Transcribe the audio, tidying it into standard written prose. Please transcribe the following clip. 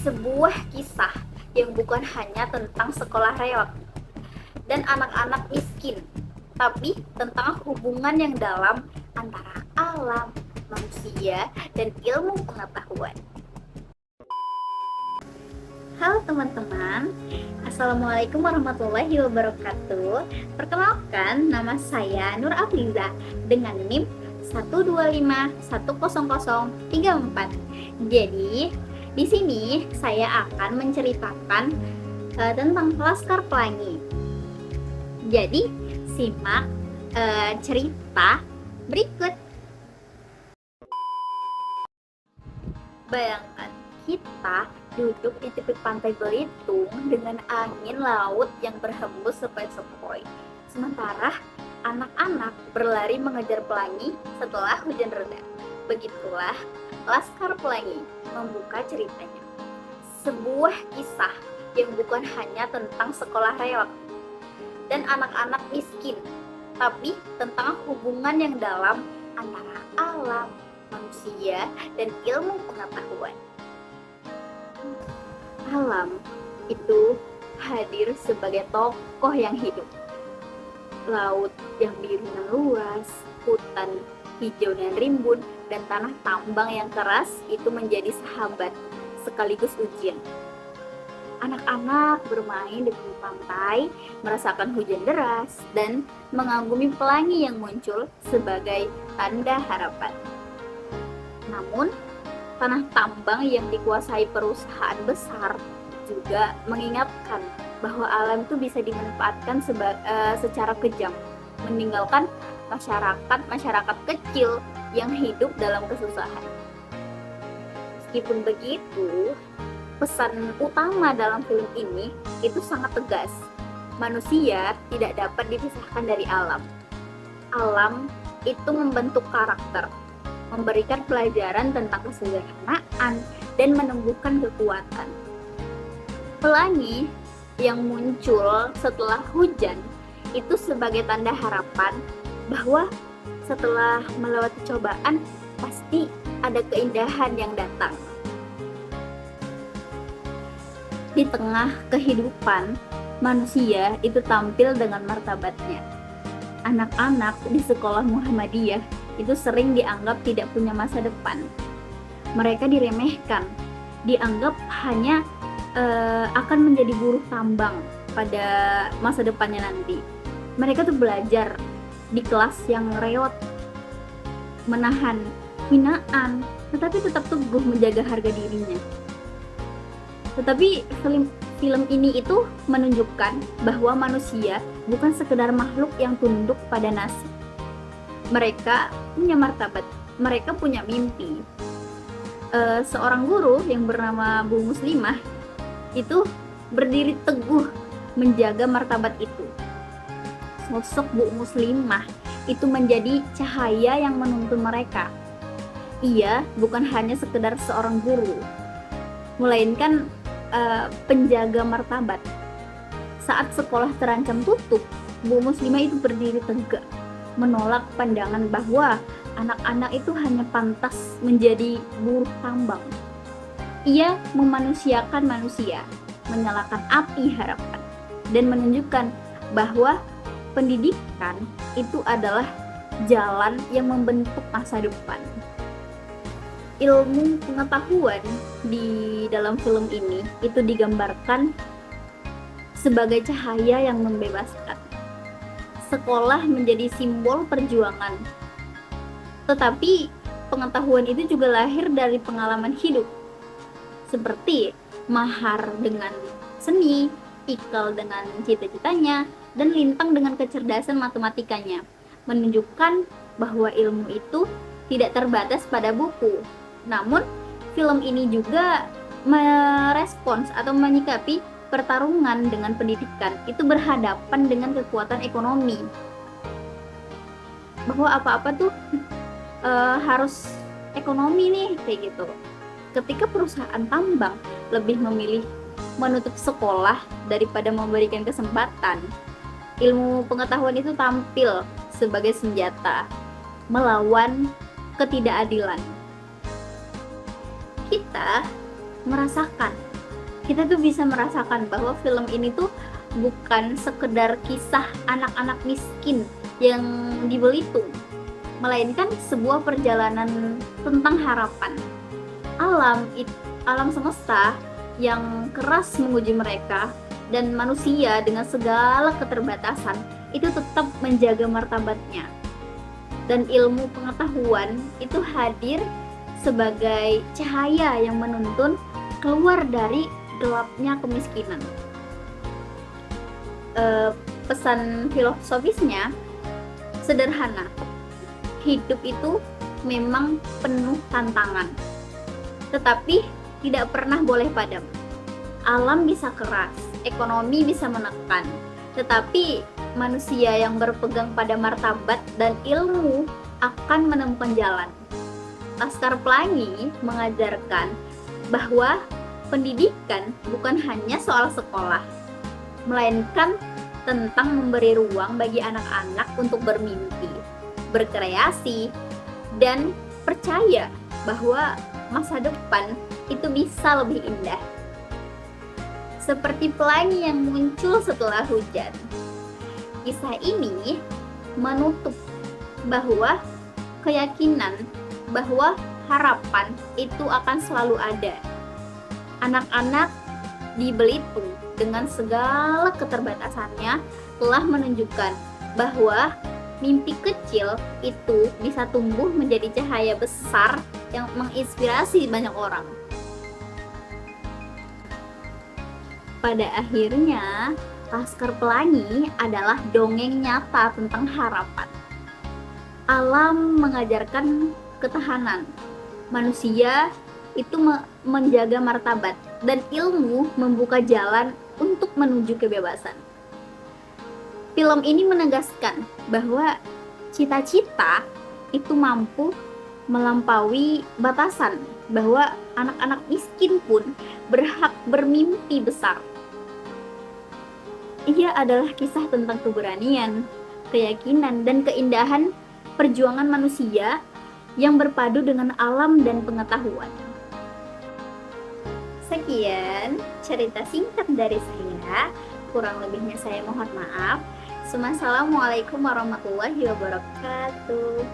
sebuah kisah yang bukan hanya tentang sekolah reot dan anak-anak miskin, tapi tentang hubungan yang dalam antara alam, manusia, dan ilmu pengetahuan. Halo teman-teman, Assalamualaikum warahmatullahi wabarakatuh. Perkenalkan, nama saya Nur Afliza dengan NIM 125100034. Jadi, di sini saya akan menceritakan tentang Laskar Pelangi. Jadi, simak cerita berikut. Bayangkan kita duduk di tepi pantai Belitung dengan angin laut yang berhembus sepoi-sepoi. Sementara anak-anak berlari mengejar pelangi setelah hujan reda. Begitulah Laskar Pelangi membuka ceritanya. Sebuah kisah yang bukan hanya tentang sekolah reot dan anak-anak miskin, tapi tentang hubungan yang dalam antara alam, manusia, dan ilmu pengetahuan. Alam itu hadir sebagai tokoh yang hidup. Laut yang biru dan luas, hutan hijau dan rimbun, dan tanah tambang yang keras itu menjadi sahabat sekaligus ujian. Anak-anak bermain di tepi pantai, merasakan hujan deras, dan mengagumi pelangi yang muncul sebagai tanda harapan. Namun, tanah tambang yang dikuasai perusahaan besar juga mengingatkan bahwa alam itu bisa dimanfaatkan secara kejam, meninggalkan masyarakat kecil yang hidup dalam kesusahan. Meskipun begitu, pesan utama dalam film ini itu sangat tegas. Manusia tidak dapat dipisahkan dari alam. Alam itu membentuk karakter, memberikan pelajaran tentang kesederhanaan, dan menumbuhkan kekuatan. Pelangi yang muncul setelah hujan itu sebagai tanda harapan bahwa setelah melewati cobaan pasti ada keindahan yang datang. Di tengah kehidupan, manusia itu tampil dengan martabatnya. Anak-anak di sekolah Muhammadiyah itu sering dianggap tidak punya masa depan. Mereka diremehkan, dianggap hanya akan menjadi buruh tambang pada masa depannya nanti. Mereka tuh belajar di kelas yang reot, menahan hinaan, tetapi tetap teguh menjaga harga dirinya. Tetapi film ini itu menunjukkan bahwa manusia bukan sekedar makhluk yang tunduk pada nasib. Mereka punya martabat, mereka punya mimpi. Seorang guru yang bernama Bu Muslimah itu berdiri teguh menjaga martabat itu. Sosok Bu Muslimah itu menjadi cahaya yang menuntun mereka. Ia bukan hanya sekedar seorang guru, melainkan penjaga martabat. Saat sekolah terancam tutup, Bu Muslimah itu berdiri tegak, menolak pandangan bahwa anak-anak itu hanya pantas menjadi buruh tambang. Ia memanusiakan manusia, menyalakan api harapan, dan menunjukkan bahwa pendidikan itu adalah jalan yang membentuk masa depan. Ilmu pengetahuan di dalam film ini itu digambarkan sebagai cahaya yang membebaskan. Sekolah menjadi simbol perjuangan, tetapi pengetahuan itu juga lahir dari pengalaman hidup, seperti Mahar dengan seni, Ikal dengan cita-citanya, dan Lintang dengan kecerdasan matematikanya, menunjukkan bahwa ilmu itu tidak terbatas pada buku. Namun, film ini juga merespons atau menyikapi pertarungan dengan pendidikan itu berhadapan dengan kekuatan ekonomi. Bahwa apa-apa tuh harus ekonomi nih, kayak gitu. Ketika perusahaan tambang lebih memilih menutup sekolah daripada memberikan kesempatan, ilmu pengetahuan itu tampil sebagai senjata melawan ketidakadilan. Kita merasakan kita tuh bisa merasakan bahwa film ini tuh bukan sekedar kisah anak-anak miskin yang di Belitung, melainkan sebuah perjalanan tentang harapan. Alam semesta yang keras menguji mereka, dan manusia dengan segala keterbatasan itu tetap menjaga martabatnya. Dan ilmu pengetahuan itu hadir sebagai cahaya yang menuntun keluar dari gelapnya kemiskinan. Pesan filosofisnya sederhana. Hidup itu memang penuh tantangan, tetapi tidak pernah boleh padam. Alam bisa keras, ekonomi bisa menekan, tetapi manusia yang berpegang pada martabat dan ilmu akan menemukan jalan. Laskar Pelangi mengajarkan bahwa pendidikan bukan hanya soal sekolah, melainkan tentang memberi ruang bagi anak-anak untuk bermimpi, berkreasi, dan percaya bahwa masa depan itu bisa lebih indah. Seperti pelangi yang muncul setelah hujan. Kisah ini menutup bahwa keyakinan bahwa harapan itu akan selalu ada. Anak-anak di Belitung dengan segala keterbatasannya telah menunjukkan bahwa mimpi kecil itu bisa tumbuh menjadi cahaya besar yang menginspirasi banyak orang. Pada akhirnya, Laskar Pelangi adalah dongeng nyata tentang harapan. Alam mengajarkan ketahanan, manusia itu menjaga martabat, dan ilmu membuka jalan untuk menuju kebebasan. Film ini menegaskan bahwa cita-cita itu mampu melampaui batasan, bahwa anak-anak miskin pun berhak bermimpi besar. Ia adalah kisah tentang keberanian, keyakinan, dan keindahan perjuangan manusia yang berpadu dengan alam dan pengetahuan. Sekian cerita singkat dari saya, kurang lebihnya saya mohon maaf. Wassalamualaikum warahmatullahi wabarakatuh.